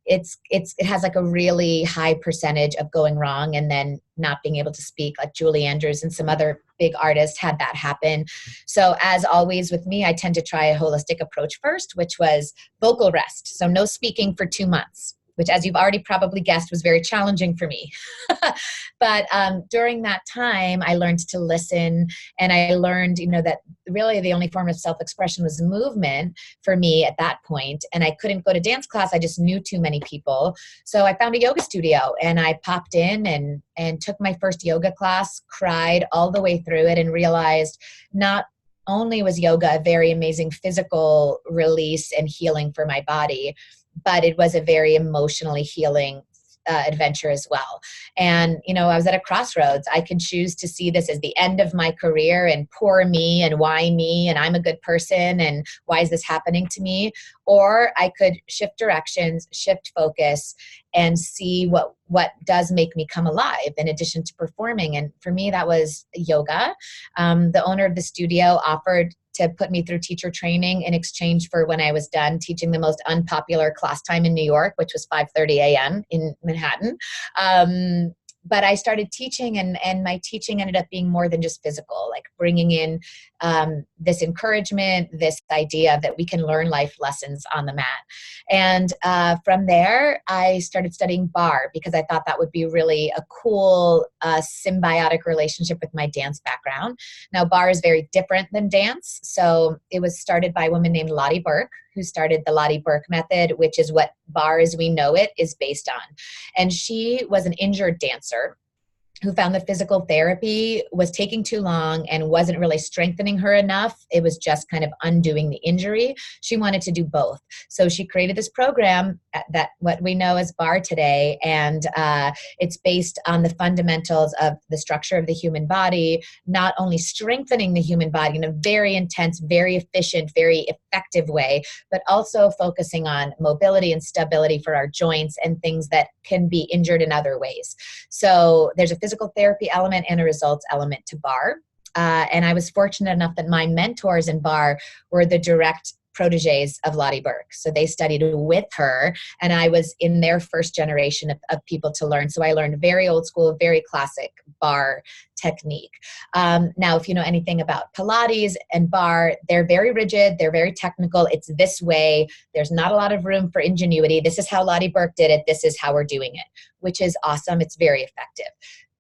it has like a really high percentage of going wrong and then not being able to speak. Like Julie Andrews and some other big artists had that happen. So as always with me, I tend to try a holistic approach first, which was vocal rest. So no speaking for 2 months, which, as you've already probably guessed, was very challenging for me. But during that time, I learned to listen, and I learned, that really the only form of self-expression was movement for me at that point. And I couldn't go to dance class. I just knew too many people. So I found a yoga studio, and I popped in and took my first yoga class, cried all the way through it, and realized not only was yoga a very amazing physical release and healing for my body, but it was a very emotionally healing adventure as well. And, I was at a crossroads. I could choose to see this as the end of my career and poor me and why me and I'm a good person and why is this happening to me? Or I could shift directions, shift focus, and see what does make me come alive in addition to performing. And for me, that was yoga. The owner of the studio offered to put me through teacher training in exchange for, when I was done, teaching the most unpopular class time in New York, which was 5:30 a.m. in Manhattan. But I started teaching, and my teaching ended up being more than just physical, like bringing in this encouragement, this idea that we can learn life lessons on the mat. And from there, I started studying bar because I thought that would be really a cool symbiotic relationship with my dance background. Now, bar is very different than dance. So it was started by a woman named Lottie Burke, who started the Lottie Burke method, which is what bar as we know it is based on. And she was an injured dancer who found that physical therapy was taking too long and wasn't really strengthening her enough. It was just kind of undoing the injury. She wanted to do both. So she created this program that what we know as bar today. And it's based on the fundamentals of the structure of the human body, not only strengthening the human body in a very intense, very efficient, very effective way, but also focusing on mobility and stability for our joints and things that can be injured in other ways. So there's a physical therapy element and a results element to bar. And I was fortunate enough that my mentors in bar were the direct proteges of Lottie Burke. So they studied with her, and I was in their first generation of people to learn. So I learned very old school, very classic bar technique. Now, if you know anything about Pilates and bar, they're very rigid. They're very technical. It's this way. There's not a lot of room for ingenuity. This is how Lottie Burke did it. This is how we're doing it, which is awesome. It's very effective.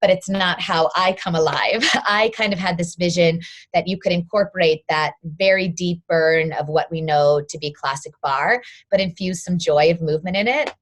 But it's not how I come alive. I kind of had this vision that you could incorporate that very deep burn of what we know to be classic bar, but infuse some joy of movement in it.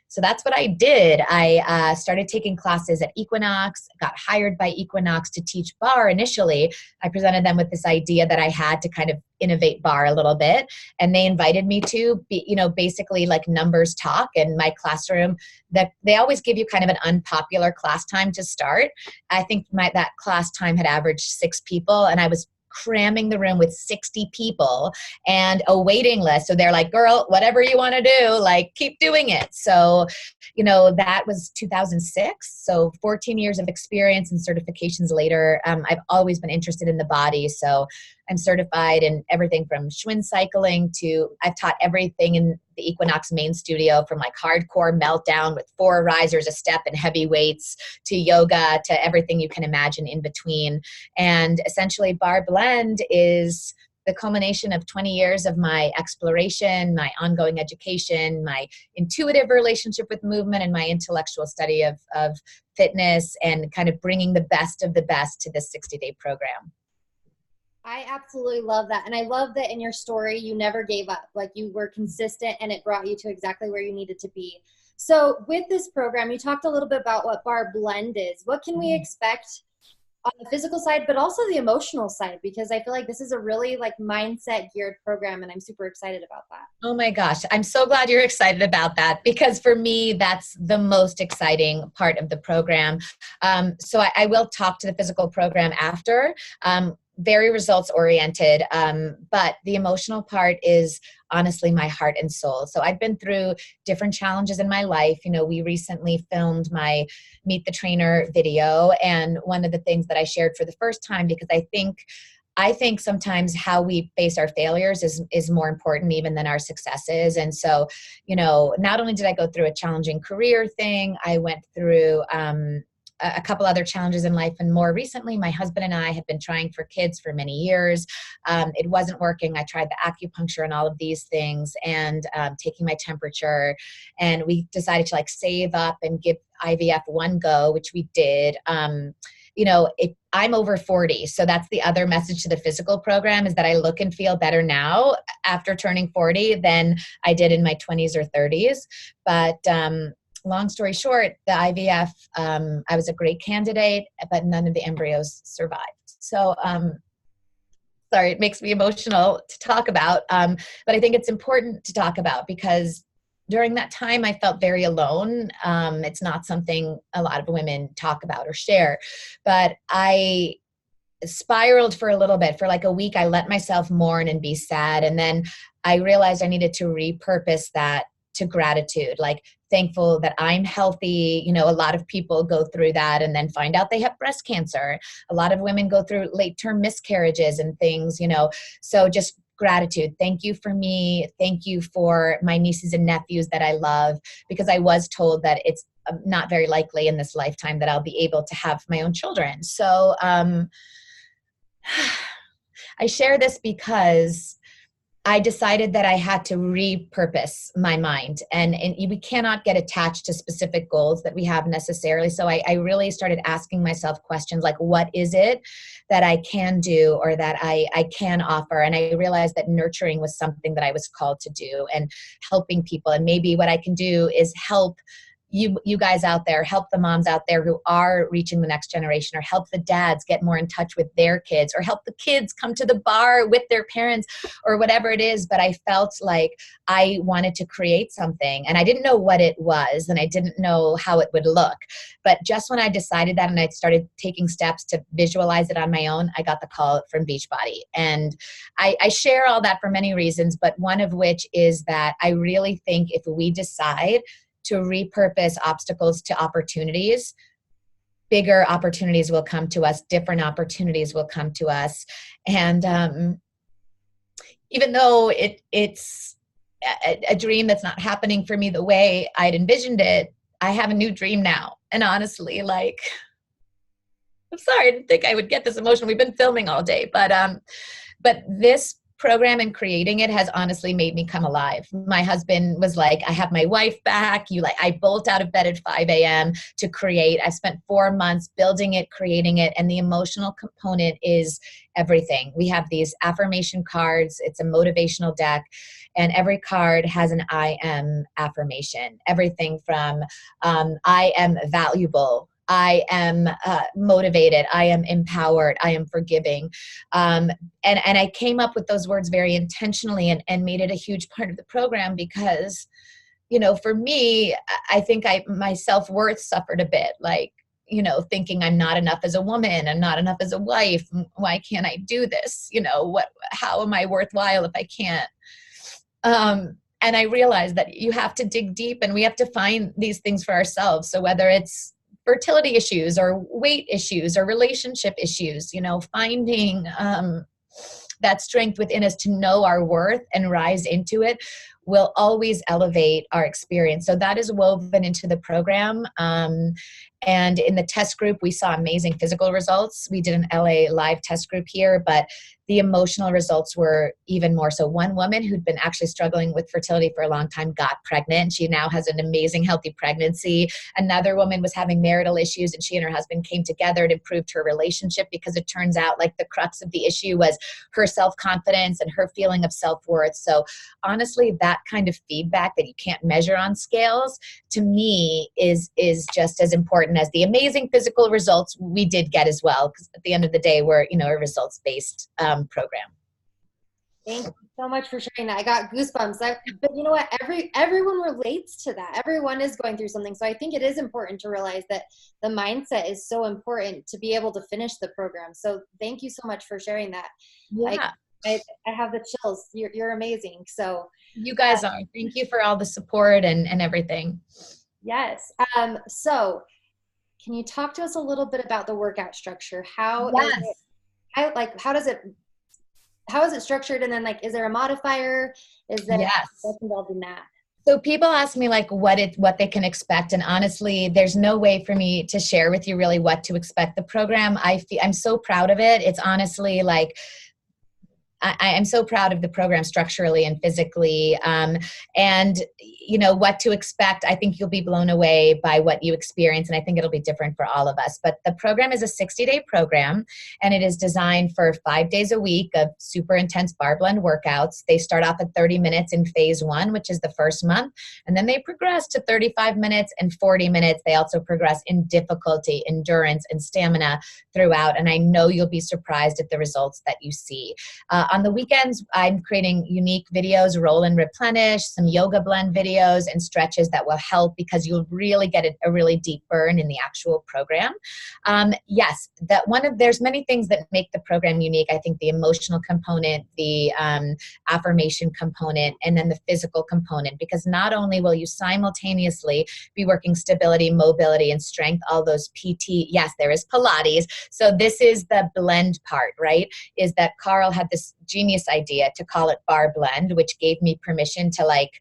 So that's what I did. I started taking classes at Equinox, got hired by Equinox to teach bar initially. I presented them with this idea that I had to kind of innovate bar a little bit. And they invited me to be, basically like numbers talk in my classroom. That they always give you kind of an unpopular class time to start. I think that class time had averaged 6 people, and I was cramming the room with 60 people and a waiting list. So they're like, girl, whatever you want to do, like keep doing it. So, that was 2006. So 14 years of experience and certifications later, I've always been interested in the body. So I'm certified in everything from Schwinn cycling to I've taught everything in the Equinox main studio, from like hardcore meltdown with 4 risers a step and heavy weights to yoga to everything you can imagine in between. And essentially Bar Blend is the culmination of 20 years of my exploration, my ongoing education, my intuitive relationship with movement, and my intellectual study of fitness, and kind of bringing the best of the best to this 60-day program. I absolutely love that. And I love that in your story, you never gave up. Like, you were consistent, and it brought you to exactly where you needed to be. So with this program, you talked a little bit about what Bar Blend is. What can we expect on the physical side, but also the emotional side? Because I feel like this is a really like mindset geared program, and I'm super excited about that. Oh my gosh. I'm so glad you're excited about that, because for me, that's the most exciting part of the program. So I will talk to the physical program after. Very results oriented. But the emotional part is honestly my heart and soul. So I've been through different challenges in my life. We recently filmed my Meet the Trainer video. And one of the things that I shared for the first time, because I think I think sometimes how we face our failures is more important even than our successes. And so, not only did I go through a challenging career thing, I went through a couple other challenges in life. And more recently, my husband and I have been trying for kids for many years. It wasn't working. I tried the acupuncture and all of these things, and taking my temperature. And we decided to like save up and give IVF one go, which we did. I'm over 40. So that's the other message to the physical program, is that I look and feel better now after turning 40 than I did in my 20s or 30s. But long story short, the IVF, I was a great candidate, but none of the embryos survived. So, sorry, it makes me emotional to talk about. But I think it's important to talk about because during that time, I felt very alone. It's not something a lot of women talk about or share, but I spiraled for a little bit. For like a week, I let myself mourn and be sad. And then I realized I needed to repurpose that to gratitude, like thankful that I'm healthy. A lot of people go through that and then find out they have breast cancer. A lot of women go through late-term miscarriages and things, so just gratitude. Thank you for me. Thank you for my nieces and nephews that I love, because I was told that it's not very likely in this lifetime that I'll be able to have my own children. So I share this because I decided that I had to repurpose my mind, and we cannot get attached to specific goals that we have necessarily. So I really started asking myself questions like, what is it that I can do or that I can offer? And I realized that nurturing was something that I was called to do, and helping people. And maybe what I can do is help you guys out there, help the moms out there who are reaching the next generation, or help the dads get more in touch with their kids, or help the kids come to the bar with their parents, or whatever it is. But I felt like I wanted to create something, and I didn't know what it was, and I didn't know how it would look. But just when I decided that and I started taking steps to visualize it on my own, I got the call from Beachbody. And I share all that for many reasons, but one of which is that I really think if we decide to repurpose obstacles to opportunities, bigger opportunities will come to us, different opportunities will come to us. And even though it's a dream that's not happening for me the way I'd envisioned it, I have a new dream now. And honestly, like, I'm sorry, I didn't think I would get this emotional. We've been filming all day, but this program and creating it has honestly made me come alive. My husband was like, I have my wife back. I bolt out of bed at 5 a.m. to create. I spent 4 months building it, creating it. And the emotional component is everything. We have these affirmation cards. It's a motivational deck. And every card has an I am affirmation. Everything from I am valuable, I am motivated, I am empowered, I am forgiving. And I came up with those words very intentionally and made it a huge part of the program because, for me, I think my self-worth suffered a bit, like, thinking I'm not enough as a woman, I'm not enough as a wife. Why can't I do this? How am I worthwhile if I can't? And I realized that you have to dig deep and we have to find these things for ourselves. So whether it's fertility issues or weight issues or relationship issues, finding that strength within us to know our worth and rise into it will always elevate our experience. So that is woven into the program. And in the test group, we saw amazing physical results. We did an LA live test group here, but the emotional results were even more so. One woman who'd been actually struggling with fertility for a long time got pregnant. She now has an amazing, healthy pregnancy. Another woman was having marital issues, and she and her husband came together and improved her relationship, because it turns out like the crux of the issue was her self-confidence and her feeling of self-worth. So honestly, that kind of feedback that you can't measure on scales, to me, is just as important as the amazing physical results we did get as well. Because at the end of the day, we're a results-based program. Thank you so much for sharing that. I got goosebumps. But you know what? Everyone relates to that. Everyone is going through something. So I think it is important to realize that the mindset is so important to be able to finish the program. So thank you so much for sharing that. Yeah. I have the chills. You're amazing. So you guys are. Thank you for all the support and everything. Yes. So can you talk to us a little bit about the workout structure? How does it how is it structured? And then like, is there a modifier? Is there Yes. what's involved in that? So people ask me like what they can expect, and honestly, there's no way for me to share with you really what to expect. The program, I'm so proud of it. It's honestly like I'm so proud of the program structurally and physically. And, you know, what to expect. I think you'll be blown away by what you experience. And I think it'll be different for all of us. But the program is a 60-day program, and it is designed for 5 days a week of super intense bar blend workouts. They start off at 30 minutes in phase 1, which is the first month. And then they progress to 35 minutes and 40 minutes. They also progress in difficulty, endurance, and stamina throughout. And I know you'll be surprised at the results that you see. On the weekends, I'm creating unique videos, roll and replenish, some yoga blend videos, and stretches that will help because you'll really get a really deep burn in the actual program. Yes, there's many things that make the program unique. I think the emotional component, the affirmation component, and then the physical component, because not only will you simultaneously be working stability, mobility, and strength, all those PT, yes, there is Pilates. So this is the blend part, right? Is that Carl had this genius idea to call it bar blend, which gave me permission to like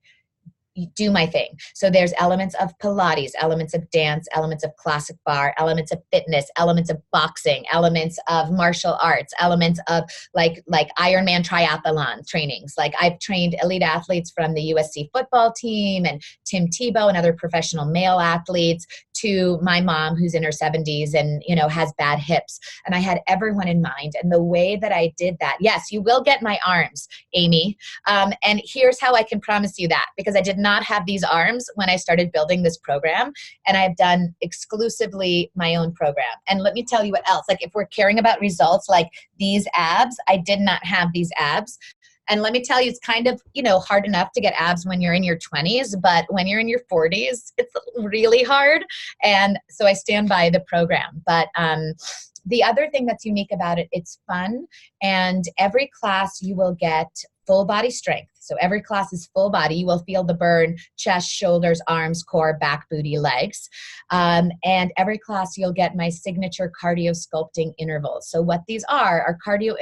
do my thing. So there's elements of Pilates, elements of dance, elements of classic bar, elements of fitness, elements of boxing, elements of martial arts, elements of like Ironman triathlon trainings. Like I've trained elite athletes from the USC football team and Tim Tebow and other professional male athletes to my mom who's in her 70s and, you know, has bad hips. And I had everyone in mind. And the way that I did that, yes, you will get my arms, Amy. And here's how I can promise you that, because I did not have these arms when I started building this program, and I've done exclusively my own program. And let me tell you what else, like if we're caring about results, like these abs, I did not have these abs. And let me tell you, it's kind of, you know, hard enough to get abs when you're in your 20s, but when you're in your 40s, it's really hard. And so I stand by the program. But the other thing that's unique about it, it's fun. And every class you will get full body strength. So every class is full body. You will feel the burn, chest, shoulders, arms, core, back, booty, legs. And every class you'll get my signature cardio sculpting intervals. So what these are cardio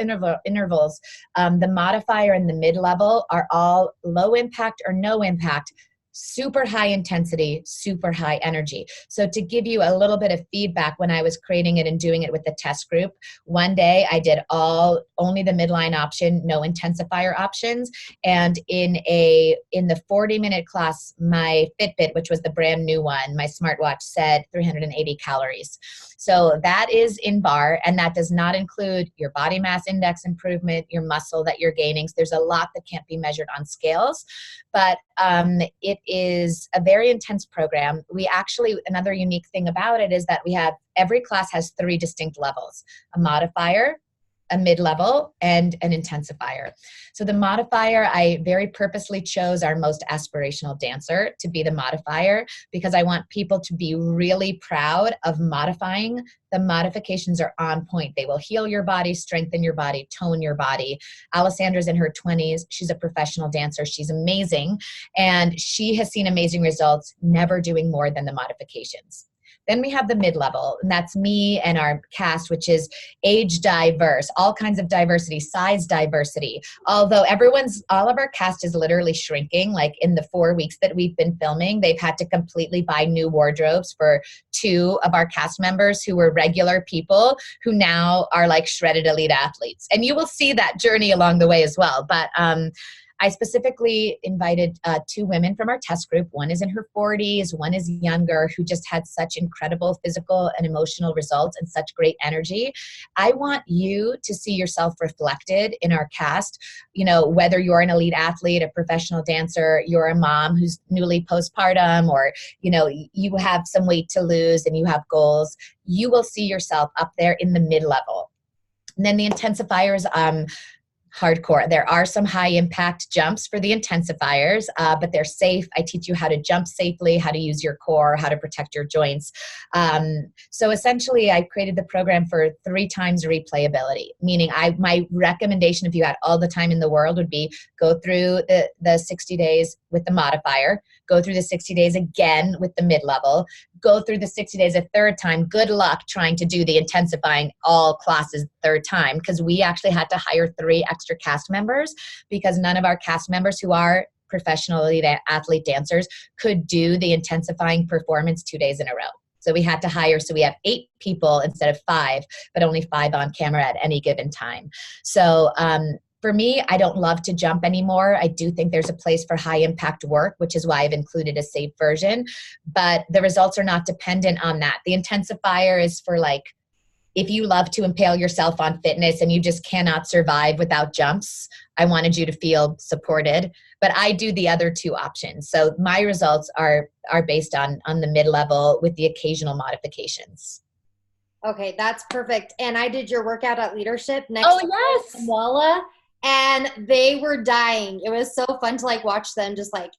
intervals. The modifier and the mid-level are all low impact or no impact, super high intensity, super high energy. So to give you a little bit of feedback, when I was creating it and doing it with the test group, one day I did only the midline option, no intensifier options. And in the 40-minute class, my Fitbit, which was the brand new one, my smartwatch said 380 calories. So that is in bar, and that does not include your body mass index improvement, your muscle that you're gaining. So there's a lot that can't be measured on scales, but it is a very intense program. We actually, another unique thing about it is that every class has 3 distinct levels: a modifier, a mid-level, and an intensifier. So the modifier, I very purposely chose our most aspirational dancer to be the modifier, because I want people to be really proud of modifying. The modifications are on point. They will heal your body, strengthen your body, tone your body. Alessandra's in her 20s. She's a professional dancer. She's amazing. And she has seen amazing results, never doing more than the modifications. Then we have the mid-level, and that's me and our cast, which is age diverse, all kinds of diversity, size diversity. Although all of our cast is literally shrinking. Like in the 4 weeks that we've been filming, they've had to completely buy new wardrobes for 2 of our cast members who were regular people who now are like shredded elite athletes. And you will see that journey along the way as well. But I specifically invited 2 women from our test group. One is in her 40s, one is younger, who just had such incredible physical and emotional results and such great energy. I want you to see yourself reflected in our cast. You know, whether you're an elite athlete, a professional dancer, you're a mom who's newly postpartum, or, you know, you have some weight to lose and you have goals, you will see yourself up there in the mid-level. And then the intensifiers, hardcore. There are some high impact jumps for the intensifiers, but they're safe. I teach you how to jump safely, how to use your core, how to protect your joints. So essentially, I created the program for 3 times replayability, meaning my recommendation, if you had all the time in the world, would be go through the 60 days with the modifier, go through the 60 days again with the mid-level, go through the 60 days a third time. Good luck trying to do the intensifying all classes third time, because we actually had to hire 3 extra cast members because none of our cast members who are professional elite athlete dancers could do the intensifying performance 2 days in a row. So we had to hire, so we have 8 people instead of 5, but only 5 on camera at any given time. So for me, I don't love to jump anymore. I do think there's a place for high impact work, which is why I've included a safe version, but the results are not dependent on that. The intensifier is for like, if you love to impale yourself on fitness and you just cannot survive without jumps, I wanted you to feel supported. But I do the other 2 options. So my results are based on the mid-level with the occasional modifications. Okay, that's perfect. And I did your workout at Leadership next Oh, to yes. Walla, and they were dying. It was so fun to like watch them just like,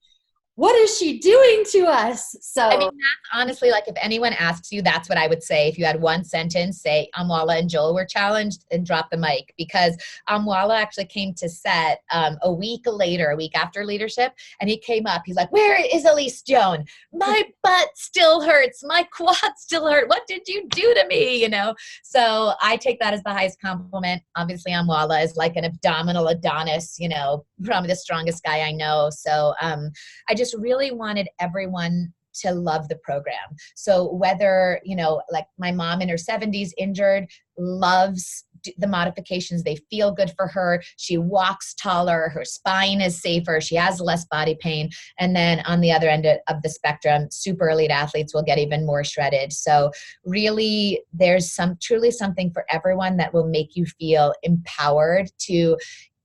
what is she doing to us? So I mean, that's honestly, like, if anyone asks you, that's what I would say. If you had one sentence, say Amwala and Joel were challenged, and drop the mic, because Amwala actually came to set a week after Leadership, and he came up. He's like, "Where is Elise, Joan? My butt still hurts. My quad still hurt. What did you do to me?" You know. So I take that as the highest compliment. Obviously, Amwala is like an abdominal Adonis. You know, probably the strongest guy I know. So I just really wanted everyone to love the program. So whether, you know, like my mom in her 70s injured, loves the modifications, they feel good for her, she walks taller, her spine is safer, she has less body pain. And then on the other end of the spectrum, super elite athletes will get even more shredded. So really, there's truly something for everyone that will make you feel empowered to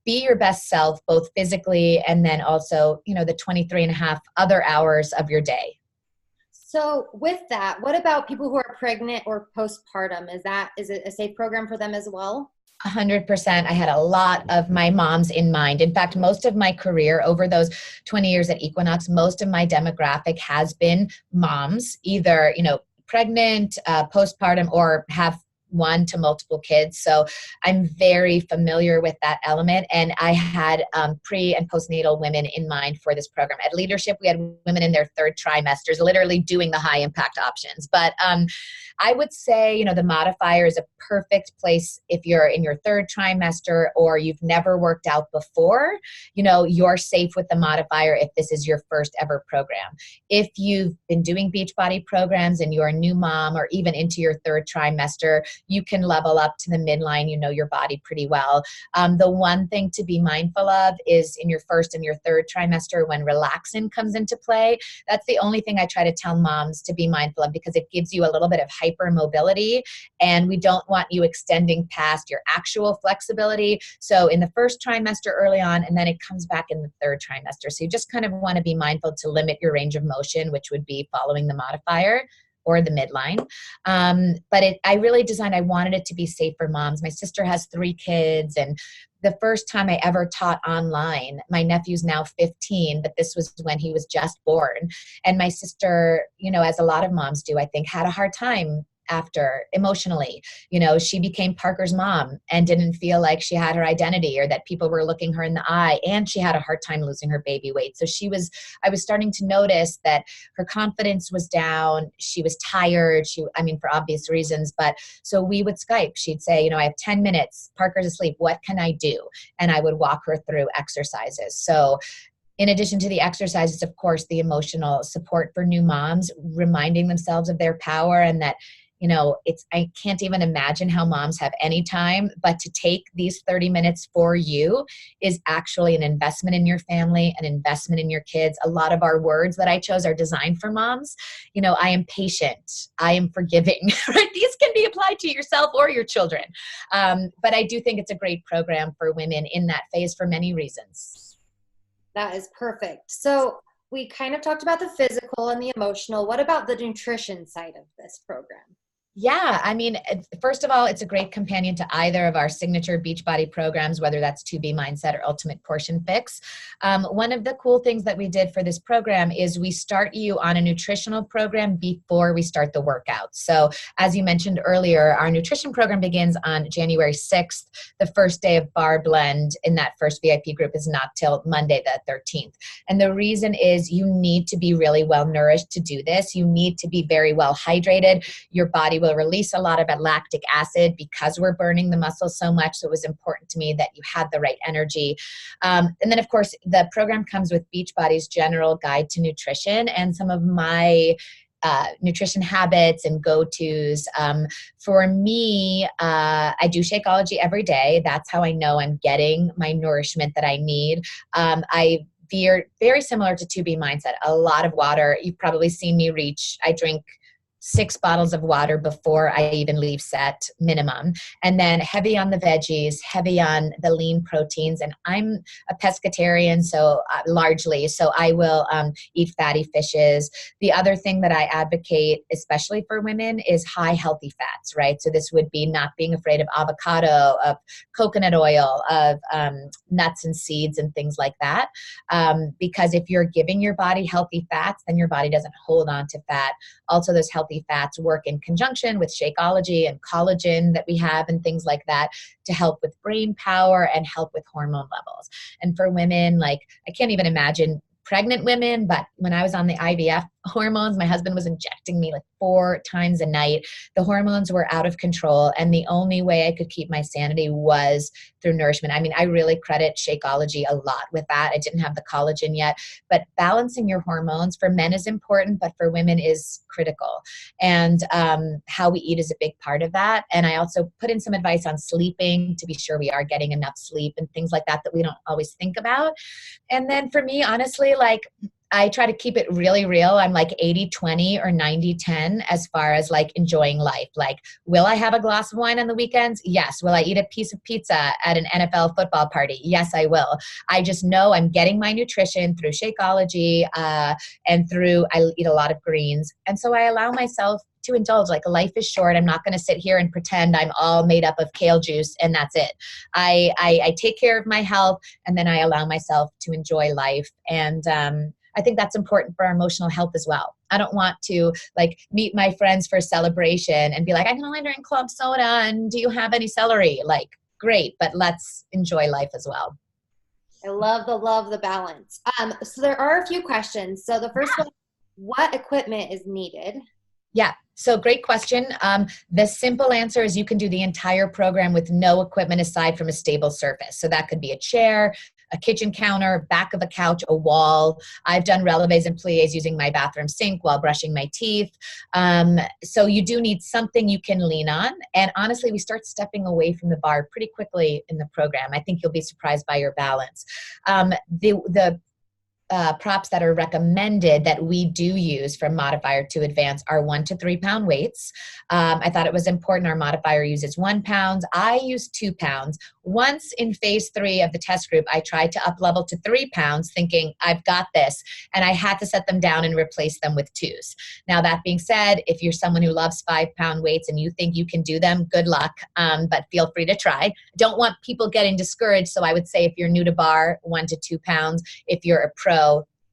be your best self, both physically and then also, you know, the 23 and a half other hours of your day. So with that, what about people who are pregnant or postpartum? Is it a safe program for them as well? 100%. I had a lot of my moms in mind. In fact, most of my career over those 20 years at Equinox, most of my demographic has been moms, either, you know, pregnant, postpartum, or have 1 to multiple kids. So I'm very familiar with that element. And I had pre and postnatal women in mind for this program. At Leadership, we had women in their 3rd trimesters literally doing the high impact options. But I would say, you know, the modifier is a perfect place if you're in your 3rd trimester or you've never worked out before. You know, you're safe with the modifier if this is your first ever program. If you've been doing Beachbody programs and you're a new mom or even into your 3rd trimester, you can level up to the midline. You know your body pretty well. The one thing to be mindful of is in your 1st and your 3rd trimester when relaxin comes into play. That's the only thing I try to tell moms to be mindful of, because it gives you a little bit of hypermobility, and we don't want you extending past your actual flexibility. So in the 1st trimester early on, and then it comes back in the 3rd trimester. So you just kind of want to be mindful to limit your range of motion, which would be following the modifier or the midline. But I really designed, I wanted it to be safe for moms. My sister has 3 kids, and the first time I ever taught online, my nephew's now 15, but this was when he was just born. And my sister, you know, as a lot of moms do, I think, had a hard time after emotionally. You know, she became Parker's mom and didn't feel like she had her identity or that people were looking her in the eye, and she had a hard time losing her baby weight. So I was starting to notice that her confidence was down. She was tired. For obvious reasons, but so we would Skype. She'd say, you know, I have 10 minutes, Parker's asleep, what can I do? And I would walk her through exercises. So in addition to the exercises, of course, the emotional support for new moms, reminding themselves of their power, and that, you know, I can't even imagine how moms have any time, but to take these 30 minutes for you is actually an investment in your family, an investment in your kids. A lot of our words that I chose are designed for moms. You know, I am patient, I am forgiving, right? These can be applied to yourself or your children. But I do think it's a great program for women in that phase for many reasons. That is perfect. So we kind of talked about the physical and the emotional. What about the nutrition side of this program? Yeah, I mean, first of all, it's a great companion to either of our signature Beachbody programs, whether that's 2B Mindset or Ultimate Portion Fix. One of the cool things that we did for this program is we start you on a nutritional program before we start the workout. So as you mentioned earlier, our nutrition program begins on January 6th. The first day of Bar Blend in that first VIP group is not till Monday the 13th. And the reason is you need to be really well nourished to do this. You need to be very well hydrated. Your body will release a lot of lactic acid because we're burning the muscle so much. So it was important to me that you had the right energy. And then, of course, the program comes with Beachbody's general guide to nutrition and some of my nutrition habits and go-tos. For me, I do Shakeology every day. That's how I know I'm getting my nourishment that I need. I veer very similar to 2B Mindset, a lot of water. You've probably seen me I drink 6 bottles of water before I even leave set minimum. And then heavy on the veggies, heavy on the lean proteins. And I'm a pescatarian, so largely, so I will eat fatty fishes. The other thing that I advocate, especially for women, is high healthy fats, right? So this would be not being afraid of avocado, of coconut oil, of nuts and seeds and things like that. Because if you're giving your body healthy fats, then your body doesn't hold on to fat. Also, those healthy fats work in conjunction with Shakeology and collagen that we have and things like that to help with brain power and help with hormone levels. And for women, like, I can't even imagine pregnant women, but when I was on the IVF hormones, my husband was injecting me like 4 times a night. The hormones were out of control, and the only way I could keep my sanity was through nourishment. I mean, I really credit Shakeology a lot with that. I didn't have the collagen yet, but balancing your hormones for men is important, but for women is critical. And how we eat is a big part of that. And I also put in some advice on sleeping to be sure we are getting enough sleep and things like that we don't always think about. And then for me, honestly, like, I try to keep it really real. I'm like 80-20 or 90-10 as far as like enjoying life. Like, will I have a glass of wine on the weekends? Yes. Will I eat a piece of pizza at an NFL football party? Yes, I will. I just know I'm getting my nutrition through Shakeology and through, I eat a lot of greens. And so I allow myself to indulge. Like, life is short. I'm not going to sit here and pretend I'm all made up of kale juice and that's it. I take care of my health, and then I allow myself to enjoy life. And I think that's important for our emotional health as well. I don't want to like meet my friends for a celebration and be like, I can only drink club soda and do you have any celery? Like, great, but let's enjoy life as well. I love the balance. So there are a few questions. So the first one, what equipment is needed? Yeah. So great question. The simple answer is you can do the entire program with no equipment aside from a stable surface. So that could be a chair, a kitchen counter, back of a couch, a wall. I've done releves and plies using my bathroom sink while brushing my teeth. So you do need something you can lean on. And honestly, we start stepping away from the bar pretty quickly in the program. I think you'll be surprised by your balance. The props that are recommended that we do use from modifier to advance are 1 to 3 pound weights. I thought it was important. Our modifier uses 1 pound. I use 2 pounds. Once in phase 3 of the test group, I tried to up level to 3 pounds thinking I've got this, and I had to set them down and replace them with 2s. Now, that being said, if you're someone who loves 5 pound weights and you think you can do them, good luck, but feel free to try. Don't want people getting discouraged. So I would say if you're new to bar, 1 to 2 pounds. If you're a pro,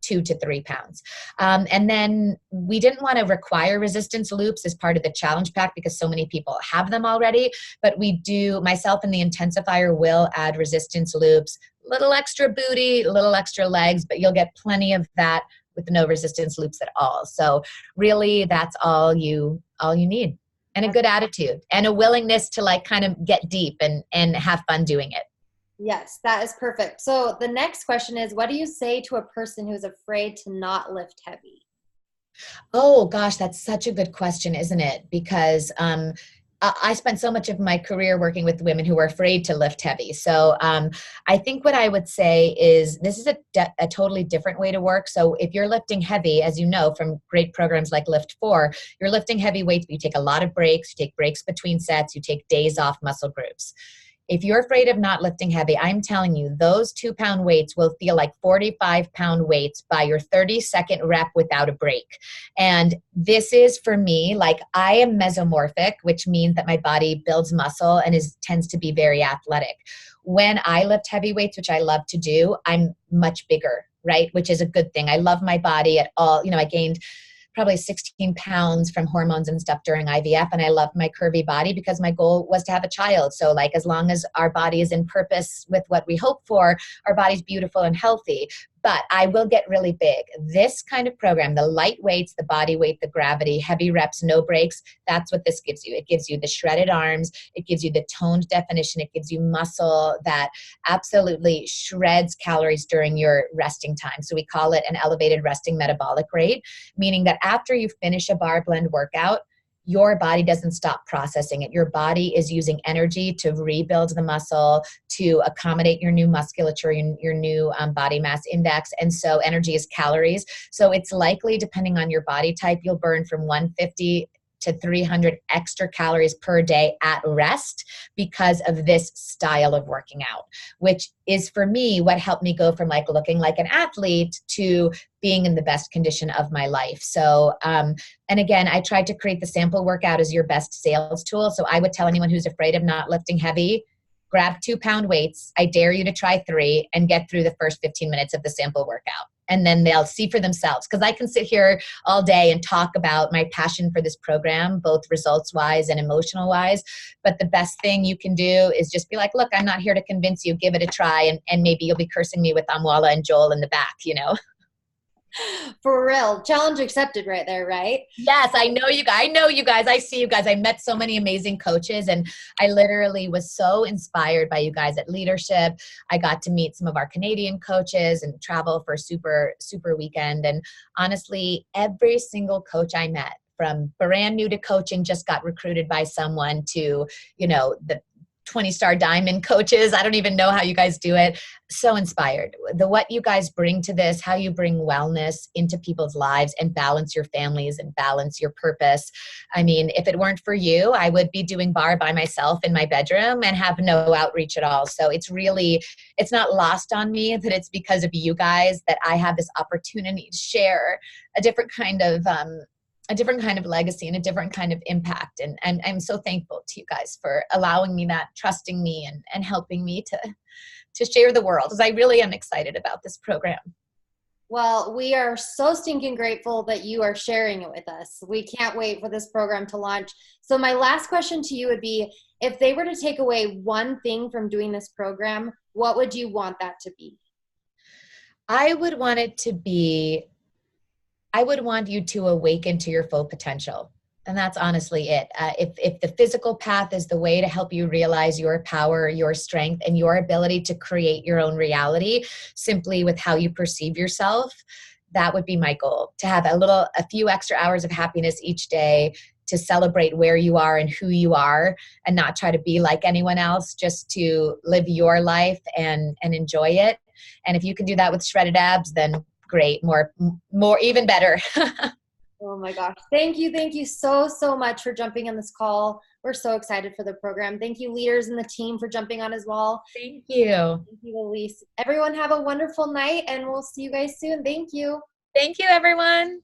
2 to 3 pounds. And then we didn't want to require resistance loops as part of the challenge pack because so many people have them already, but we do, myself and the intensifier will add resistance loops, little extra booty, little extra legs, but you'll get plenty of that with no resistance loops at all. So really that's all you need, and a good attitude and a willingness to like kind of get deep and have fun doing it. Yes, that is perfect. So the next question is, what do you say to a person who's afraid to not lift heavy? Oh gosh, that's such a good question, isn't it? Because I spent so much of my career working with women who were afraid to lift heavy. So I think what I would say is this is a totally different way to work. So if you're lifting heavy, as you know from great programs like Lift 4, you're lifting heavy weights, but you take a lot of breaks, you take breaks between sets, you take days off muscle groups. If you're afraid of not lifting heavy, I'm telling you, those 2-pound weights will feel like 45-pound weights by your 30-second rep without a break. And this is for me, like I am mesomorphic, which means that my body builds muscle and tends to be very athletic. When I lift heavy weights, which I love to do, I'm much bigger, right? Which is a good thing. I love my body at all. I gained probably 16 pounds from hormones and stuff during IVF. And I loved my curvy body because my goal was to have a child. So like, as long as our body is in purpose with what we hope for, our body's beautiful and healthy. But I will get really big. This kind of program, the light weights, the body weight, the gravity, heavy reps, no breaks, that's what this gives you. It gives you the shredded arms. It gives you the toned definition. It gives you muscle that absolutely shreds calories during your resting time. So we call it an elevated resting metabolic rate, meaning that after you finish a bar blend workout, your body doesn't stop processing it. Your body is using energy to rebuild the muscle, to accommodate your new musculature, your new body mass index. And so energy is calories. So it's likely, depending on your body type, you'll burn from 150 to 300 extra calories per day at rest because of this style of working out, which is for me what helped me go from like looking like an athlete to being in the best condition of my life. So, and again, I tried to create the sample workout as your best sales tool. So I would tell anyone who's afraid of not lifting heavy, grab 2-pound weights. I dare you to try 3 and get through the first 15 minutes of the sample workout. And then they'll see for themselves. Because I can sit here all day and talk about my passion for this program, both results-wise and emotional-wise. But the best thing you can do is just be like, look, I'm not here to convince you. Give it a try. And maybe you'll be cursing me with Amwala and Joel in the back, For real. Challenge accepted right there, right? Yes, I know you guys. I know you guys. I see you guys. I met so many amazing coaches, and I literally was so inspired by you guys at Leadership. I got to meet some of our Canadian coaches and travel for a super weekend. And honestly, every single coach I met, from brand new to coaching, just got recruited by someone, to, the 20-star diamond coaches. I don't even know how you guys do it. So inspired. What you guys bring to this, how you bring wellness into people's lives and balance your families and balance your purpose. I mean, if it weren't for you, I would be doing bar by myself in my bedroom and have no outreach at all. So it's not lost on me that it's because of you guys that I have this opportunity to share a different kind of legacy and a different kind of impact. And I'm so thankful to you guys for allowing me that, trusting me, and helping me to share the world, because I really am excited about this program. Well, we are so stinking grateful that you are sharing it with us. We can't wait for this program to launch. So my last question to you would be, if they were to take away one thing from doing this program, what would you want that to be? I would want you to awaken to your full potential. And that's honestly it. If the physical path is the way to help you realize your power, your strength, and your ability to create your own reality simply with how you perceive yourself, that would be my goal. To have a few extra hours of happiness each day, to celebrate where you are and who you are, and not try to be like anyone else, just to live your life and enjoy it. And if you can do that with shredded abs, then great, more, even better. Oh my gosh. Thank you so much for jumping on this call. We're so excited for the program. Thank you, leaders and the team, for jumping on as well. Thank you. Thank you, Elise. Everyone have a wonderful night, and we'll see you guys soon. Thank you. Thank you, everyone.